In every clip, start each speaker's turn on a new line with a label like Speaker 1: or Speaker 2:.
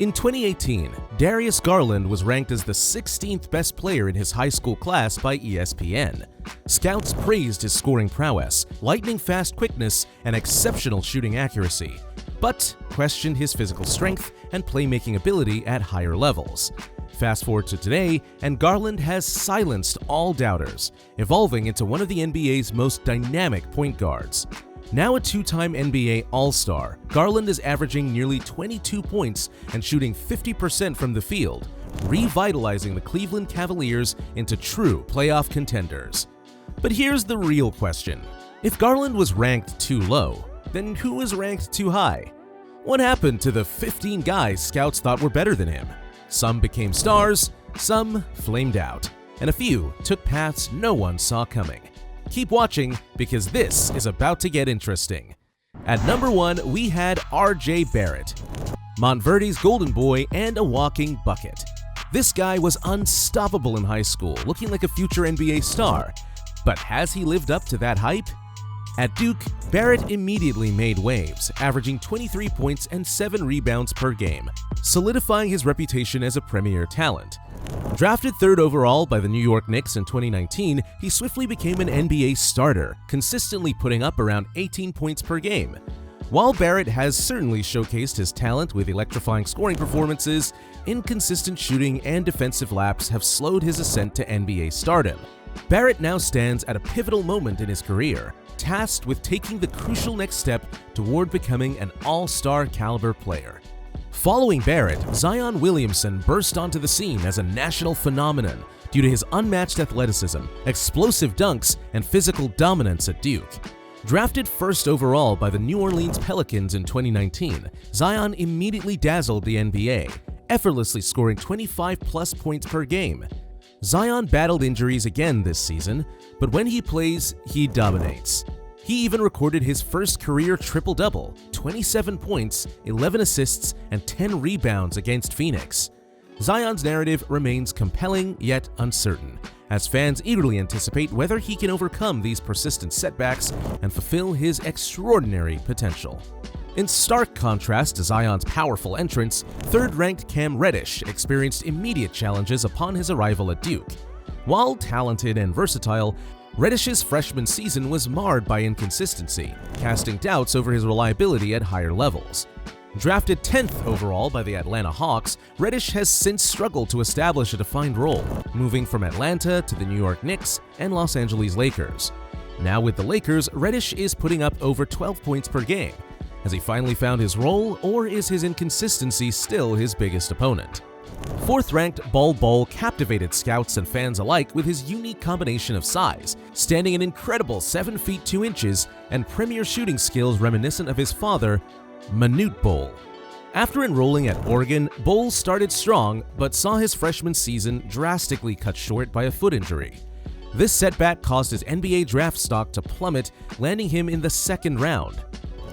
Speaker 1: In 2018, Darius Garland was ranked as the 16th best player in his high school class by ESPN. Scouts praised his scoring prowess, lightning-fast quickness, and exceptional shooting accuracy, but questioned his physical strength and playmaking ability at higher levels. Fast forward to today, and Garland has silenced all doubters, evolving into one of the NBA's most dynamic point guards. Now a two-time NBA All-Star, Garland is averaging nearly 22 points and shooting 50% from the field, revitalizing the Cleveland Cavaliers into true playoff contenders. But here's the real question. If Garland was ranked too low, then who was ranked too high? What happened to the 15 guys scouts thought were better than him? Some became stars, some flamed out, and a few took paths no one saw coming. Keep watching because this is about to get interesting. At number 1, we had RJ Barrett, Monteverde's golden boy and a walking bucket. This guy was unstoppable in high school, looking like a future NBA star. But has he lived up to that hype? At Duke, Barrett immediately made waves, averaging 23 points and 7 rebounds per game, solidifying his reputation as a premier talent. Drafted 3rd overall by the New York Knicks in 2019, he swiftly became an NBA starter, consistently putting up around 18 points per game. While Barrett has certainly showcased his talent with electrifying scoring performances, inconsistent shooting and defensive lapse have slowed his ascent to NBA stardom. Barrett now stands at a pivotal moment in his career, tasked with taking the crucial next step toward becoming an all-star caliber player. Following Barrett, Zion Williamson burst onto the scene as a national phenomenon due to his unmatched athleticism, explosive dunks, and physical dominance at Duke. Drafted 1st overall by the New Orleans Pelicans in 2019, Zion immediately dazzled the NBA, effortlessly scoring 25+ points per game. Zion battled injuries again this season, but when he plays, he dominates. He even recorded his first career triple-double, 27 points, 11 assists, and 10 rebounds against Phoenix. Zion's narrative remains compelling yet uncertain, as fans eagerly anticipate whether he can overcome these persistent setbacks and fulfill his extraordinary potential. In stark contrast to Zion's powerful entrance, 3rd-ranked Cam Reddish experienced immediate challenges upon his arrival at Duke. While talented and versatile, Reddish's freshman season was marred by inconsistency, casting doubts over his reliability at higher levels. Drafted 10th overall by the Atlanta Hawks, Reddish has since struggled to establish a defined role, moving from Atlanta to the New York Knicks and Los Angeles Lakers. Now with the Lakers, Reddish is putting up over 12 points per game. Has he finally found his role, or is his inconsistency still his biggest opponent? 4th-ranked Bol Bol captivated scouts and fans alike with his unique combination of size, standing an incredible 7 feet 2 inches, and premier shooting skills reminiscent of his father, Manute Bol. After enrolling at Oregon, Bol started strong but saw his freshman season drastically cut short by a foot injury. This setback caused his NBA draft stock to plummet, landing him in the 2nd round.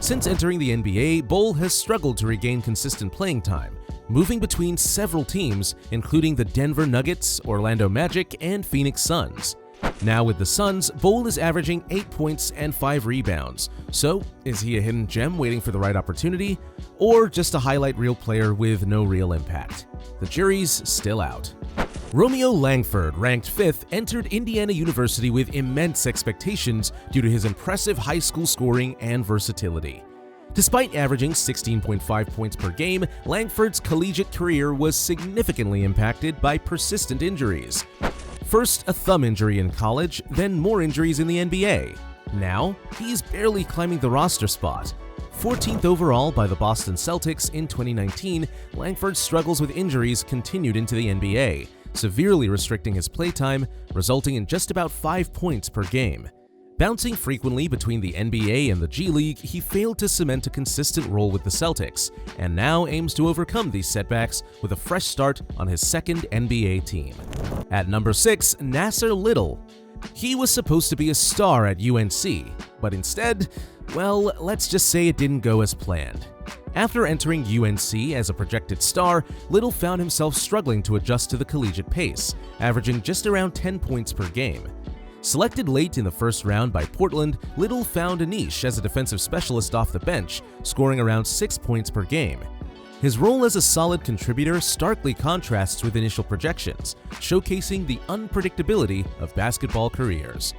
Speaker 1: Since entering the NBA, Bol has struggled to regain consistent playing time, moving between several teams, including the Denver Nuggets, Orlando Magic, and Phoenix Suns. Now with the Suns, Bol is averaging 8 points and 5 rebounds. So, is he a hidden gem waiting for the right opportunity, or just a highlight reel player with no real impact? The jury's still out. Romeo Langford, ranked 5th, entered Indiana University with immense expectations due to his impressive high school scoring and versatility. Despite averaging 16.5 points per game, Langford's collegiate career was significantly impacted by persistent injuries. First a thumb injury in college, then more injuries in the NBA. Now, he's barely climbing the roster spot. 14th overall by the Boston Celtics in 2019, Langford's struggles with injuries continued into the NBA, severely restricting his playtime, resulting in just about 5 points per game. Bouncing frequently between the NBA and the G League, he failed to cement a consistent role with the Celtics, and now aims to overcome these setbacks with a fresh start on his 2nd NBA team. At number 6, Nasser Little. He was supposed to be a star at UNC, but instead, well, let's just say it didn't go as planned. After entering UNC as a projected star, Little found himself struggling to adjust to the collegiate pace, averaging just around 10 points per game. Selected late in the 1st round by Portland, Little found a niche as a defensive specialist off the bench, scoring around 6 points per game. His role as a solid contributor starkly contrasts with initial projections, showcasing the unpredictability of basketball careers.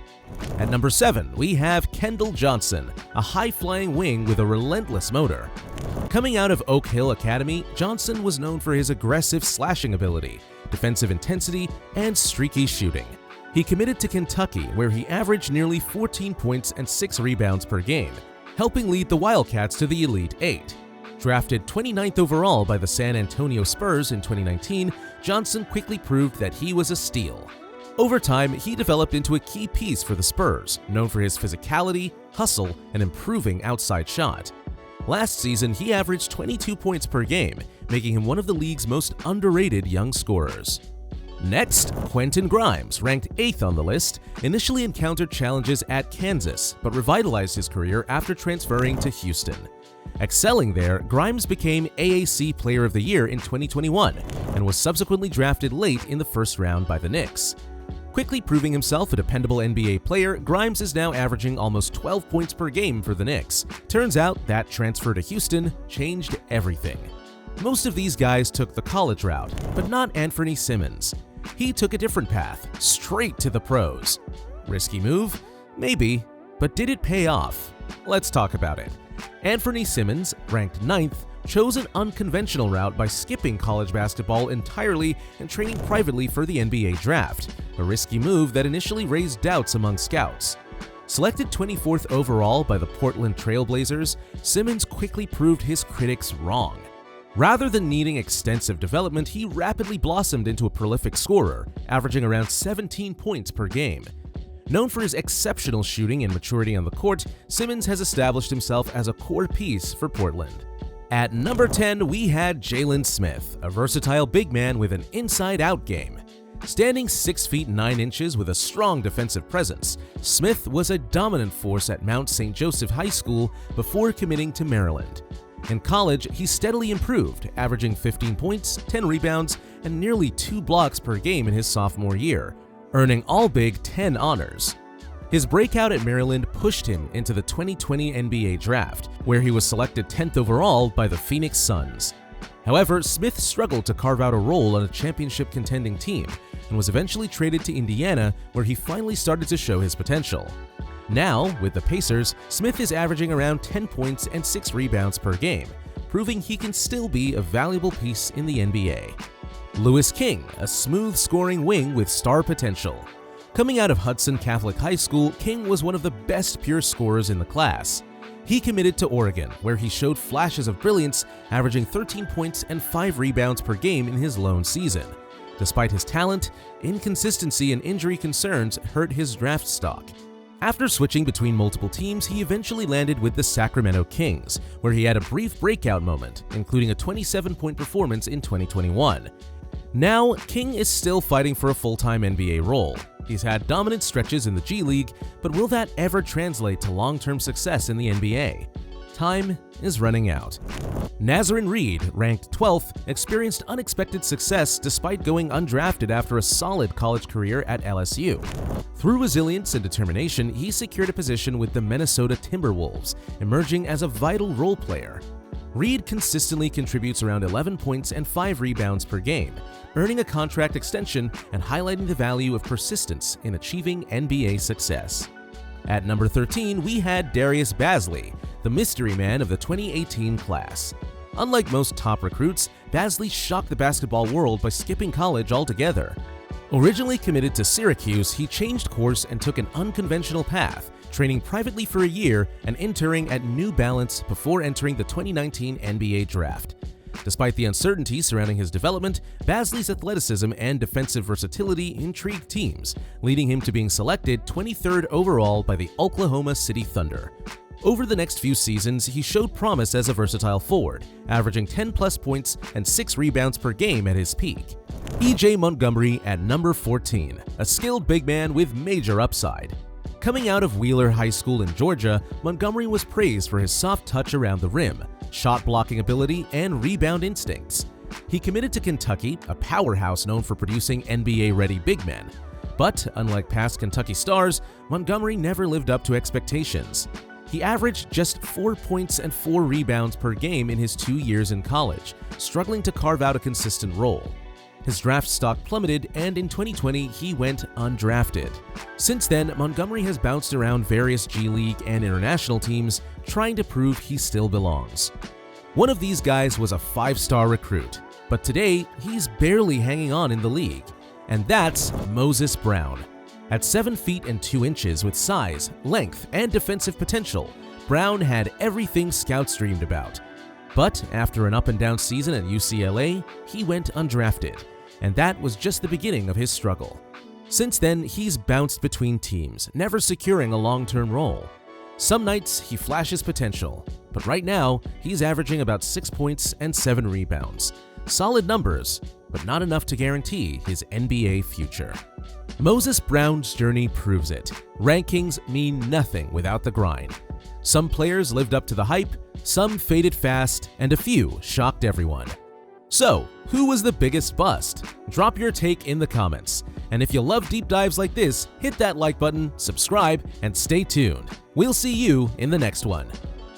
Speaker 1: At number 7, we have Kendall Johnson, a high-flying wing with a relentless motor. Coming out of Oak Hill Academy, Johnson was known for his aggressive slashing ability, defensive intensity, and streaky shooting. He committed to Kentucky, where he averaged nearly 14 points and 6 rebounds per game, helping lead the Wildcats to the Elite Eight. Drafted 29th overall by the San Antonio Spurs in 2019, Johnson quickly proved that he was a steal. Over time, he developed into a key piece for the Spurs, known for his physicality, hustle, and improving outside shot. Last season, he averaged 22 points per game, making him one of the league's most underrated young scorers. Next, Quentin Grimes, ranked 8th on the list, initially encountered challenges at Kansas, but revitalized his career after transferring to Houston. Excelling there, Grimes became AAC Player of the Year in 2021 and was subsequently drafted late in the first round by the Knicks. Quickly proving himself a dependable NBA player, Grimes is now averaging almost 12 points per game for the Knicks. Turns out that transfer to Houston changed everything. Most of these guys took the college route, but not Anthony Simmons. He took a different path, straight to the pros. Risky move? Maybe, but did it pay off? Let's talk about it. Anthony Simmons, ranked 9th, chose an unconventional route by skipping college basketball entirely and training privately for the NBA draft, a risky move that initially raised doubts among scouts. Selected 24th overall by the Portland Trail Blazers, Simmons quickly proved his critics wrong. Rather than needing extensive development, he rapidly blossomed into a prolific scorer, averaging around 17 points per game. Known for his exceptional shooting and maturity on the court, Simmons has established himself as a core piece for Portland. At number 10, we had Jalen Smith, a versatile big man with an inside-out game. Standing 6 feet 9 inches with a strong defensive presence, Smith was a dominant force at Mount St. Joseph High School before committing to Maryland. In college, he steadily improved, averaging 15 points, 10 rebounds, and nearly 2 blocks per game in his sophomore year, earning all Big Ten honors. His breakout at Maryland pushed him into the 2020 NBA Draft, where he was selected 10th overall by the Phoenix Suns. However, Smith struggled to carve out a role on a championship-contending team and was eventually traded to Indiana, where he finally started to show his potential. Now, with the Pacers, Smith is averaging around 10 points and 6 rebounds per game, proving he can still be a valuable piece in the NBA. Louis King, a smooth-scoring wing with star potential. Coming out of Hudson Catholic High School, King was one of the best pure scorers in the class. He committed to Oregon, where he showed flashes of brilliance, averaging 13 points and 5 rebounds per game in his lone season. Despite his talent, inconsistency and injury concerns hurt his draft stock. After switching between multiple teams, he eventually landed with the Sacramento Kings, where he had a brief breakout moment, including a 27-point performance in 2021. Now, King is still fighting for a full-time NBA role. He's had dominant stretches in the G League, but will that ever translate to long-term success in the NBA? Time is running out. Nazarene Reed, ranked 12th, experienced unexpected success despite going undrafted after a solid college career at LSU. Through resilience and determination, he secured a position with the Minnesota Timberwolves, emerging as a vital role player. Reed consistently contributes around 11 points and 5 rebounds per game, earning a contract extension and highlighting the value of persistence in achieving NBA success. At number 13, we had Darius Bazley, the mystery man of the 2018 class. Unlike most top recruits, Bazley shocked the basketball world by skipping college altogether. Originally committed to Syracuse, he changed course and took an unconventional path, training privately for a year and interning at New Balance before entering the 2019 NBA Draft. Despite the uncertainty surrounding his development, Bazley's athleticism and defensive versatility intrigued teams, leading him to being selected 23rd overall by the Oklahoma City Thunder. Over the next few seasons, he showed promise as a versatile forward, averaging 10+ points and 6 rebounds per game at his peak. E.J. Montgomery at number 14, a skilled big man with major upside. Coming out of Wheeler High School in Georgia, Montgomery was praised for his soft touch around the rim, shot blocking ability, and rebound instincts. He committed to Kentucky, a powerhouse known for producing NBA-ready big men. But, unlike past Kentucky stars, Montgomery never lived up to expectations. He averaged just 4 points and 4 rebounds per game in his 2 years in college, struggling to carve out a consistent role. His draft stock plummeted, and in 2020 he went undrafted. Since then, Montgomery has bounced around various G League and international teams, trying to prove he still belongs. One of these guys was a 5-star recruit, but today he's barely hanging on in the league, and that's Moses Brown. At 7 feet and 2 inches with size, length, and defensive potential, Brown had everything scouts dreamed about. But after an up-and-down season at UCLA, he went undrafted, and that was just the beginning of his struggle. Since then, he's bounced between teams, never securing a long-term role. Some nights he flashes potential, but right now he's averaging about 6 points and 7 rebounds. Solid numbers, but not enough to guarantee his NBA future. Moses Brown's journey proves it. Rankings mean nothing without the grind. Some players lived up to the hype, some faded fast, and a few shocked everyone. So, who was the biggest bust? Drop your take in the comments. And if you love deep dives like this, hit that like button, subscribe, and stay tuned. We'll see you in the next one.